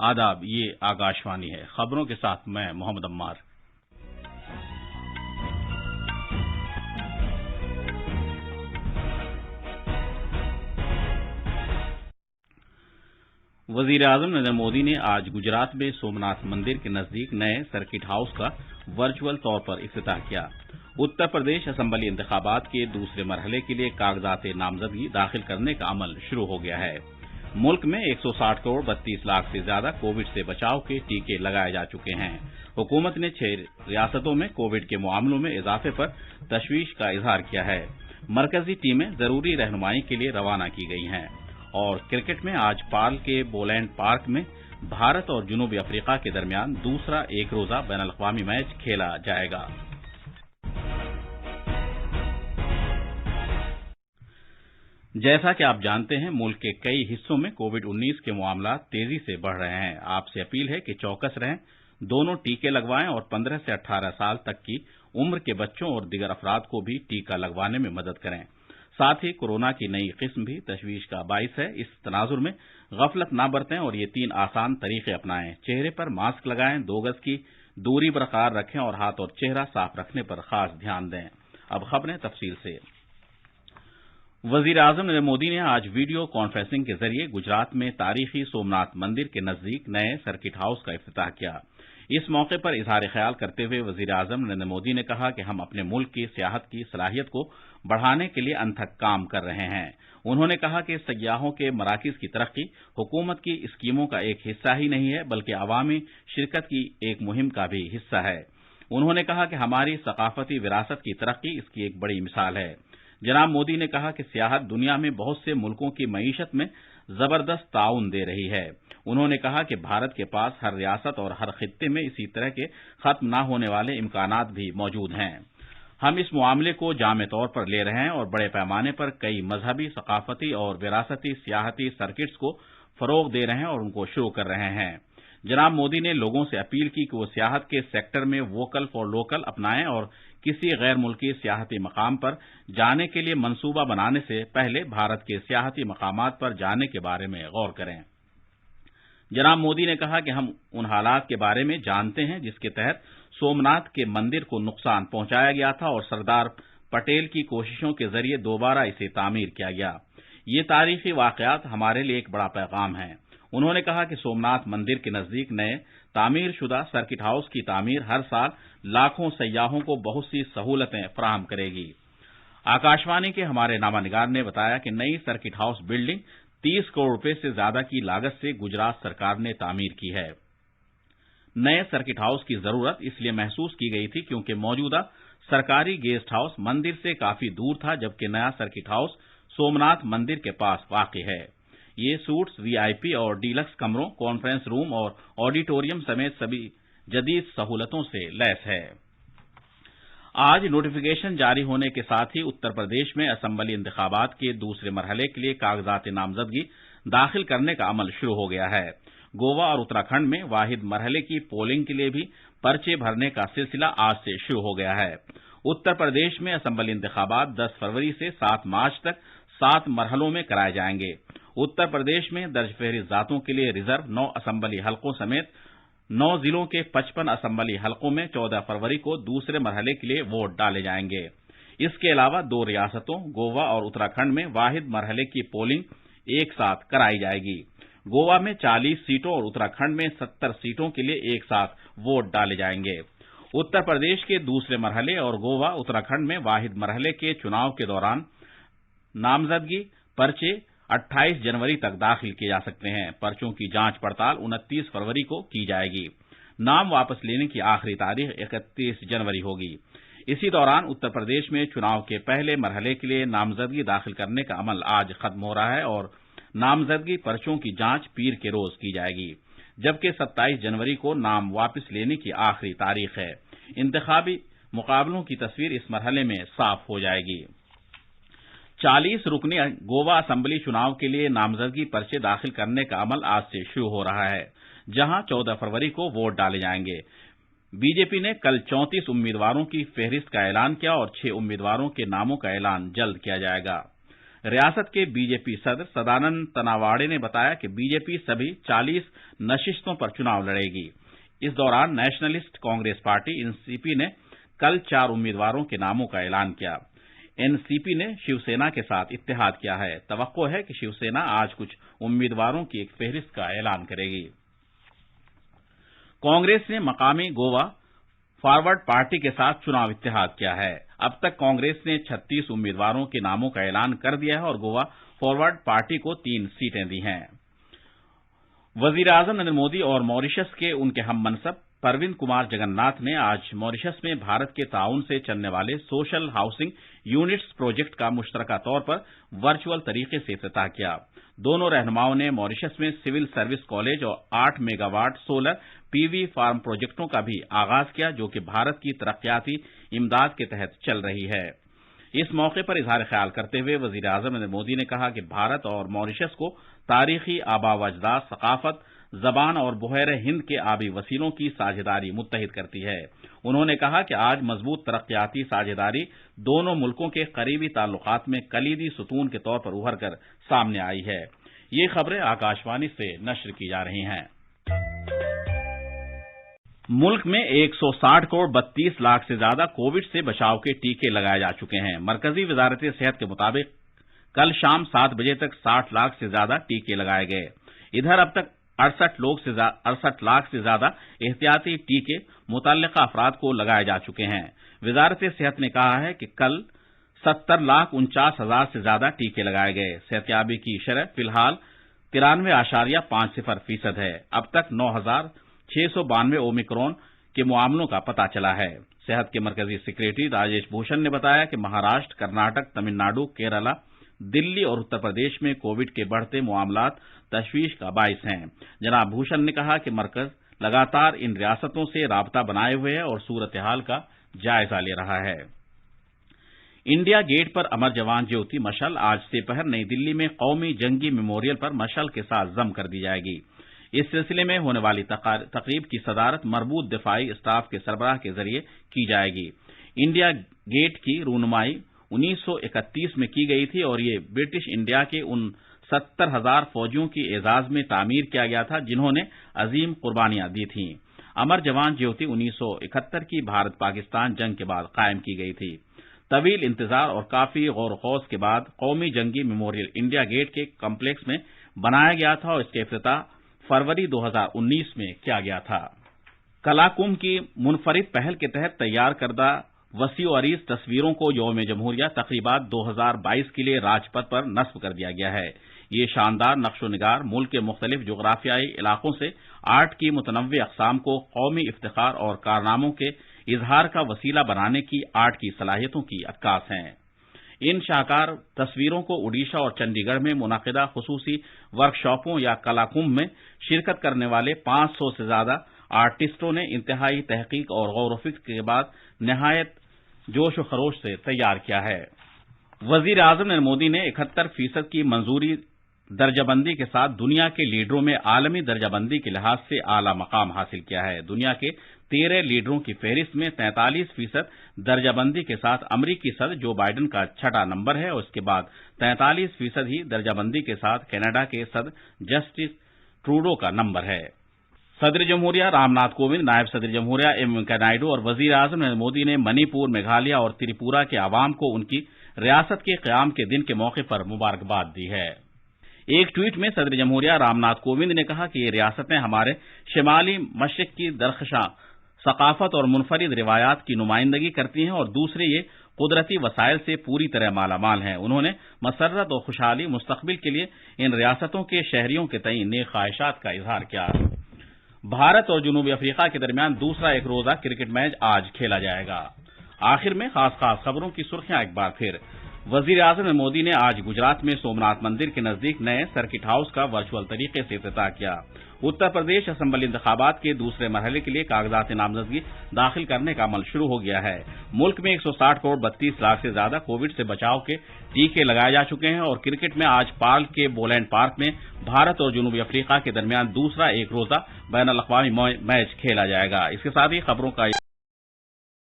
आदाब, ये आकाशवाणी है। खबरों के साथ मैं मोहम्मद अम्मार। वजीर आजम नरेंद्र मोदी ने आज गुजरात में सोमनाथ मंदिर के नजदीक नए सर्किट हाउस का वर्चुअल तौर पर इफ्तिताह किया। उत्तर प्रदेश असेंबली इंतखाबात के दूसरे मरहले के लिए कागजात नामजदगी दाखिल करने का अमल शुरू हो गया है। मुल्क में 160 करोड़ 32 लाख से ज्यादा कोविड से बचाव के टीके लगाए जा चुके हैं। हुकूमत ने 6 रियासतों में कोविड के मामलों में इजाफे पर तशवीश का इजहार किया है। मरकजी टीमें जरूरी रहनुमाई के लिए रवाना की गई हैं। और क्रिकेट में आज पाल के बोलैंड पार्क में भारत और जनूबी अफ्रीका के दरमियान दूसरा एक रोजा बैन अल-अक़वामी मैच खेला जाएगा। जैसा कि आप जानते हैं, मुल्क के कई हिस्सों में कोविड-19 के मामला तेजी से बढ़ रहे हैं। आपसे अपील है कि चौकस रहें, दोनों टीके लगवाएं और 15 से 18 साल तक की उम्र के बच्चों और दीगर अफराद को भी टीका लगवाने में मदद करें। साथ ही कोरोना की नई किस्म भी तशवीश का बाइस है। इस तनाजुर में गफलत न बरतें और ये 3 आसान तरीके अपनाएं। चेहरे पर मास्क लगाएं, 2 गज की दूरी बरकरार रखें और हाथ और चेहरा साफ रखने पर खास ध्यान दें। अब खबरें तफसील से। वजीर आजम नरेंद्र मोदी ने आज वीडियो कॉन्फ्रेंसिंग के जरिए गुजरात में तारीखी सोमनाथ मंदिर के नजदीक नए सर्किट हाउस का इफ्तिताह किया। इस मौके पर इजहार ख्याल करते हुए वजीर आजम नरेंद्र मोदी ने कहा कि हम अपने मुल्क की सियाहत की सलाहियत को बढ़ाने के लिए अनथक काम कर रहे हैं। उन्होंने कहा कि सयाहों के मराकिज की तरक्की हुकूमत की स्कीमों का एक हिस्सा ही नहीं है, बल्कि अवामी शिरकत की एक मुहिम का भी हिस्सा है। उन्होंने कहा कि हमारी सकाफती विरासत की तरक्की इसकी एक बड़ी मिसाल है। जनाब मोदी ने कहा कि सियाहत दुनिया में बहुत से मुल्कों की मईशत में जबरदस्त ताउन दे रही है। उन्होंने कहा कि भारत के पास हर रियासत और हर खित्ते में इसी तरह के खत्म न होने वाले इम्कानात भी मौजूद हैं। हम इस मामले को जामे तौर पर ले रहे हैं और बड़े पैमाने पर कई मजहबी, सकाफती और विरासती सियाहती सर्किट्स को फरोग दे रहे हैं और उनको शुरू कर रहे हैं। जनाब मोदी ने लोगों से अपील की कि वो सियाहत के सेक्टर में वोकल फॉर लोकल अपनाएं और किसी गैर मुल्की सियाहती मकाम पर जाने के लिए मंसूबा बनाने से पहले भारत के सियाहती मकामात पर जाने के बारे में गौर करें। जनाब मोदी ने कहा कि हम उन हालात के बारे में जानते हैं जिसके तहत सोमनाथ के मंदिर को नुकसान पहुंचाया गया था और सरदार पटेल की कोशिशों के जरिए दोबारा इसे तामीर किया गया। ये तारीखी वाकयात हमारे लिए एक बड़ा पैगाम है। उन्होंने कहा कि सोमनाथ मंदिर के नजदीक नए तामीर शुदा सर्किट हाउस की तामीर हर साल लाखों सयाहों को बहुत सी सहूलतें फराहम करेगी। आकाशवाणी के हमारे नामानिगार ने बताया कि नई सर्किट हाउस बिल्डिंग 30 करोड़ रुपए से ज्यादा की लागत से गुजरात सरकार ने तामीर की है। नए सर्किट हाउस की जरूरत इसलिए महसूस की गई थी क्योंकि मौजूदा सरकारी गेस्ट हाउस मंदिर से काफी दूर था, जबकि नया सर्किट हाउस सोमनाथ मंदिर के पास वाक़ई है। ये सूट्स, वीआईपी और डीलक्स कमरों, कॉन्फ्रेंस रूम और ऑडिटोरियम समेत सभी जदीद सहूलतों से लैस है। आज नोटिफिकेशन जारी होने के साथ ही उत्तर प्रदेश में असेंबली इंतखाबात के दूसरे मरहले के लिए कागजात नामजदगी दाखिल करने का अमल शुरू हो गया है। गोवा और उत्तराखंड में वाहिद मरहले की पोलिंग के लिए भी पर्चे भरने का सिलसिला आज से शुरू हो गया है। उत्तर प्रदेश में असेंबली इंतखाबात 10 फरवरी से 7 मार्च तक 7 मरहलों में कराए जाएंगे। उत्तर प्रदेश में दर्ज फहरिस्त जातों के लिए रिजर्व 9 असेंबली हलकों समेत 9 जिलों के 55 असेंबली हलकों में 14 फरवरी को दूसरे मरहले के लिए वोट डाले जाएंगे। इसके अलावा 2 रियासतों गोवा और उत्तराखंड में वाहिद मरहले की पोलिंग एक साथ कराई जाएगी। गोवा में 40 सीटों और उत्तराखंड में 70 सीटों के लिए एक साथ वोट डाले जाएंगे। उत्तर प्रदेश के दूसरे मरहले और गोवा उत्तराखंड में वाहिद मरहले के चुनाव के दौरान नामजदगी पर्चे 28 जनवरी तक दाखिल किए जा सकते हैं। पर्चों की जांच पड़ताल 29 फरवरी को की जाएगी। नाम वापस लेने की आखिरी तारीख 31 जनवरी होगी। इसी दौरान उत्तर प्रदेश में चुनाव के पहले मरहले के लिए नामजदगी दाखिल करने का अमल आज खत्म हो रहा है और नामजदगी पर्चों की जांच पीर के रोज की जाएगी, जबकि 27 जनवरी को नाम वापस लेने की आखिरी तारीख है। इंतखाबी मुकाबलों की तस्वीर इस मरहले में साफ हो जाएगी। 40 रुकनी गोवा असेंबली चुनाव के लिए नामजदगी पर्चे दाखिल करने का अमल आज से शुरू हो रहा है, जहां 14 फरवरी को वोट डाले जाएंगे। बीजेपी ने कल 34 उम्मीदवारों की फेहरिस्त का ऐलान किया और 6 उम्मीदवारों के नामों का ऐलान जल्द किया जाएगा। ریاست کے بی جے پی صدر سدانند تناواڑے نے بتایا کہ بی جے پی سبھی 40 نشستوں پر چناؤ لڑے گی۔ اس دوران Nationalist Congress Party N C P نے کل 4 امیدواروں کے ناموں کا اعلان کیا۔ این سی پی نے شیو سینا کے ساتھ اتحاد کیا ہے۔ توقع ہے کہ شیو سینا آج کچھ امیدواروں کی ایک فہرست کا اعلان کرے گی۔ کانگریس نے مقامی گوا فارورڈ پارٹی کے ساتھ چناو اتحاد کیا ہے۔ اب تک کانگریس نے 36 امیدواروں کے ناموں کا اعلان کر دیا ہے اور گوا فارورڈ پارٹی کو 3 سیٹیں دی ہیں۔ وزیر اعظم نریندر مودی اور ماریشس کے ان کے ہم منصب پروین کمار جگن ناتھ نے آج ماریشس میں بھارت کے تعاون سے چلنے والے سوشل ہاؤسنگ یونٹس پروجیکٹ کا مشترکہ طور پر ورچوئل طریقے سے افتتاح کیا۔ دونوں رہنماؤں نے ماریشس میں سول سروس کالج اور 8 mega watt solar P V farm پروجیکٹوں کا بھی آغاز کیا، جو کہ بھارت کی ترقیاتی امداد کے تحت چل رہی ہے۔ اس موقع پر اظہار خیال کرتے ہوئے وزیر اعظم نریندر مودی نے کہا کہ بھارت اور ماریشس کو تاریخی آبا و اجداد، ثقافت، زبان اور بحیرہ ہند کے آبی وسیلوں کی ساجھیداری متحد کرتی ہے۔ انہوں نے کہا کہ آج مضبوط ترقیاتی ساجھیداری دونوں ملکوں کے قریبی تعلقات میں کلیدی ستون کے طور پر ابھر کر سامنے آئی ہے۔ یہ خبریں آکاشوانی سے نشر کی جا رہی ہیں۔ ملک میں 160 کروڑ 32 لاکھ سے زیادہ کووڈ سے بچاؤ کے ٹیکے لگائے جا چکے ہیں۔ مرکزی وزارت صحت کے مطابق کل شام 7 بجے تک 60 لاکھ سے زیادہ ٹیکے لگائے گئے۔ ادھر اب تک 68 لاکھ سے زیادہ احتیاطی ٹیکے متعلقہ افراد کو لگائے جا چکے ہیں۔ وزارت صحت نے کہا ہے کہ کل 70,49,000 سے زیادہ ٹیکے لگائے گئے۔ صحتیابی کی شرح فی الحال 93.50% ہے۔ اب تک 9,692 اومیکرون کے معاملوں کا پتہ چلا ہے۔ صحت کے مرکزی سکریٹری راجیش بھوشن نے بتایا کہ مہاراشٹر، کرناٹک، تمل ناڈو، کیرالہ، دلی اور اتر پردیش میں کووڈ کے بڑھتے معاملات تشویش کا باعث ہیں۔ جناب بھوشن نے کہا کہ مرکز لگاتار ان ریاستوں سے رابطہ بنائے ہوئے ہے اور صورتحال کا جائزہ لے رہا ہے۔ انڈیا گیٹ پر امر جوان جیوتی مشعل آج سے پہر نئی دلی میں قومی جنگی میموریل پر مشعل کے ساتھ ضم کر دی جائے گی۔ اس سلسلے میں ہونے والی تقریب کی صدارت مربوط دفاعی اسٹاف کے سربراہ کے ذریعے کی جائے گی۔ انڈیا گیٹ کی رونمائی 1931 میں کی گئی تھی اور یہ برٹش انڈیا کے ان 70,000 فوجیوں کی اعزاز میں تعمیر کیا گیا تھا جنہوں نے عظیم قربانیاں دی تھیں۔ امر جوان جیوتی 1971 کی بھارت پاکستان جنگ کے بعد قائم کی گئی تھی۔ طویل انتظار اور کافی غور و خوض کے بعد قومی جنگی میموریل انڈیا گیٹ کے کمپلیکس میں بنایا گیا تھا اور اس کے افتتاح فروری 2019 میں کیا گیا تھا۔ کلاکمبھ کی منفرد پہل کے تحت تیار کردہ وسیع و عریض تصویروں کو یوم جمہوریہ تقریبات 2022 کے لیے راج پتھ پر نصب کر دیا گیا ہے۔ یہ شاندار نقش و نگار ملک کے مختلف جغرافیائی علاقوں سے آرٹ کی متنوع اقسام کو قومی افتخار اور کارناموں کے اظہار کا وسیلہ بنانے کی آرٹ کی صلاحیتوں کی عکاس ہیں۔ ان شاہکار تصویروں کو اڈیشہ اور چنڈی گڑھ میں منعقدہ خصوصی ورکشاپوں یا کلاکمبھ میں شرکت کرنے والے 500 سے زیادہ آرٹسٹوں نے انتہائی تحقیق اور غور و فکر کے بعد نہایت جوش و خروش سے تیار کیا ہے۔ وزیر اعظم نریندر مودی نے 71% کی منظوری درجہ بندی کے ساتھ دنیا کے لیڈروں میں عالمی درجہ بندی کے لحاظ سے اعلی مقام حاصل کیا ہے۔ دنیا کے 13 لیڈروں کی فہرست میں 43% درجہ بندی کے ساتھ امریکی صدر جو بائیڈن کا 6واں نمبر ہے اور اس کے بعد 43% ہی درجہ بندی کے ساتھ کینیڈا کے صدر جسٹن ٹروڈو کا نمبر ہے۔ صدر جمہوریہ رام ناتھ کووند، نائب صدر جمہوریہ ایم وینکیا نائیڈو اور وزیر اعظم نریندر مودی نے منی پور، میگھالیہ اور تریپورہ کے عوام کو ان کی ریاست کے قیام کے دن کے موقع پر مبارکباد دی ہے۔ ایک ٹویٹ میں صدر جمہوریہ رام ناتھ کووند نے کہا کہ یہ ریاستیں ہمارے شمالی مشرق کی درخشاں ثقافت اور منفرد روایات کی نمائندگی کرتی ہیں اور دوسرے یہ قدرتی وسائل سے پوری طرح مالا مال ہیں۔ انہوں نے مسرت اور خوشحالی مستقبل کے لیے ان ریاستوں کے شہریوں کے تئیں نیک خواہشات کا اظہار کیا۔ بھارت اور جنوبی افریقہ کے درمیان دوسرا ایک روزہ کرکٹ میچ آج کھیلا جائے گا۔ آخر میں خاص خبروں کی سرخیاں ایک بار پھر۔ وزیر اعظم نریندر مودی نے آج گجرات میں سومناتھ مندر کے نزدیک نئے سرکٹ ہاؤس کا ورچوئل طریقے سے افتتاح کیا۔ اتر پردیش اسمبلی انتخابات کے دوسرے مرحلے کے لیے کاغذات نامزدگی داخل کرنے کا عمل شروع ہو گیا ہے۔ ملک میں 160 کروڑ 32 لاکھ سے زیادہ کووڈ سے بچاؤ کے ٹیکے لگائے جا چکے ہیں اور کرکٹ میں آج پال کے بولینڈ پارک میں بھارت اور جنوبی افریقہ کے درمیان دوسرا ایک روزہ بین الاقوامی میچ کھیلا جائے گا۔ اس کے ساتھ ہی خبروں کا